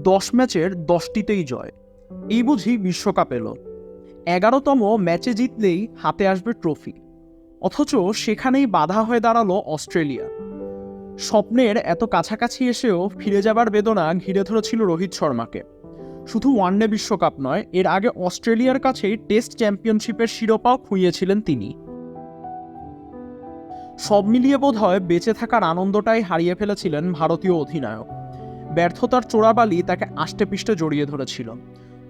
10 ম্যাচের 10টিতেই জয়। এই বুঝি বিশ্বকাপ এলো। 11তম ম্যাচে জিতলেই হাতে আসবে ট্রফি, অথচ সেখানেই বাধা হয়ে দাঁড়ালো অস্ট্রেলিয়া। স্বপ্নের এত কাছাকাছি এসেও ফিরে যাবার বেদনা ঘিরে ধরেছিল রোহিত শর্মাকে। শুধু ওয়ানডে বিশ্বকাপ নয়, এর আগে অস্ট্রেলিয়ার কাছেই টেস্ট চ্যাম্পিয়নশিপের শিরোপাও খুইয়েছিলেন তিনি। সব মিলিয়ে বোধহয় বেঁচে থাকার আনন্দটাই হারিয়ে ফেলেছিলেন ভারতীয় অধিনায়ক। ব্যর্থতার চোরাবালি তাকে আষ্টেপৃষ্ঠে জড়িয়ে ধরেছিল।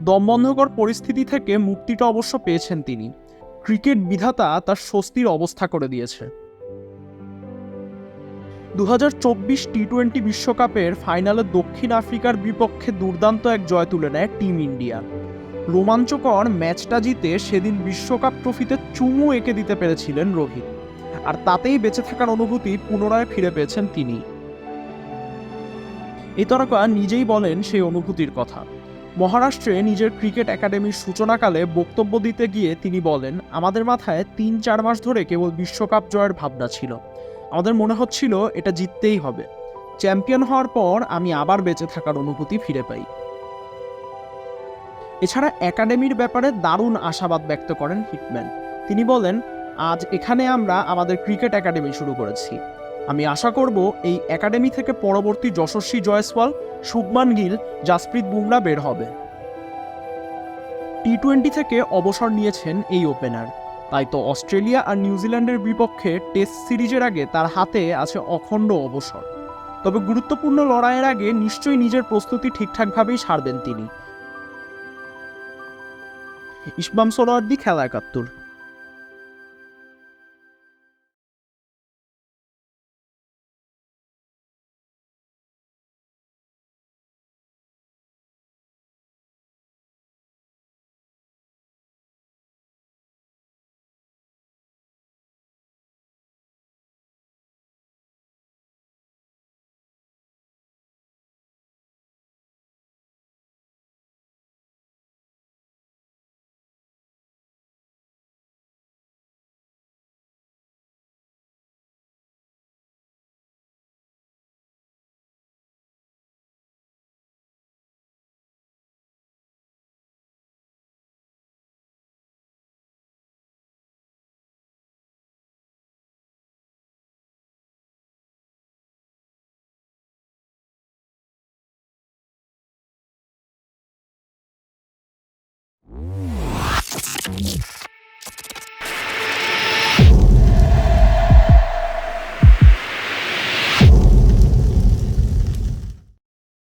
দমবন্ধকর পরিস্থিতি থেকে মুক্তিটা অবশ্য পেয়েছেন তিনি। ক্রিকেট বিধাতা তার স্বস্তির অবস্থা করে দিয়েছে। 2024 টি-20 বিশ্বকাপের ফাইনালে দক্ষিণ আফ্রিকার বিপক্ষে দুর্দান্ত এক জয় তুলে নেয় টিম ইন্ডিয়া। রোমাঞ্চকর ম্যাচটা জিতে সেদিন বিশ্বকাপ ট্রফিতে চুমু এঁকে দিতে পেরেছিলেন রোহিত, আর তাতেই বেঁচে থাকার অনুভূতি পুনরায় ফিরে পেয়েছেন তিনি। এই তারকা নিজেই বলেন সেই অনুভূতির কথা। মহারাষ্ট্রে নিজের ক্রিকেট একাডেমির সূচনাকালে বক্তব্য দিতে গিয়ে তিনি বলেন, আমাদের মাথায় 3-4 মাস ধরে কেবল বিশ্বকাপ জয়ের ভাবনা ছিল। আমাদের মনে হচ্ছিল এটা জিততেই হবে। চ্যাম্পিয়ন হওয়ার পর আমি আবার বেঁচে থাকার অনুভূতি ফিরে পাই। এছাড়া একাডেমির ব্যাপারে দারুণ আশাবাদ ব্যক্ত করেন হিটম্যান। তিনি বলেন, আজ এখানে আমরা আমাদের ক্রিকেট একাডেমি শুরু করেছি। আমি আশা করব এই একাডেমি থেকে পরবর্তী যশস্বী জয়সওয়াল, শুভমান গিল, জাসপ্রীত বুমরা বের হবে। টি-20 থেকে অবসর নিয়েছেন এই ওপেনার, তাই তো অস্ট্রেলিয়া আর নিউজিল্যান্ডের বিপক্ষে টেস্ট সিরিজের আগে তার হাতে আছে অখণ্ড অবসর। তবে গুরুত্বপূর্ণ লড়াইয়ের আগে নিশ্চয়ই নিজের প্রস্তুতি ঠিকঠাকভাবেই সারবেন তিনি। ইসমাম সোহরাওয়ার্দী, খেলা ৭১।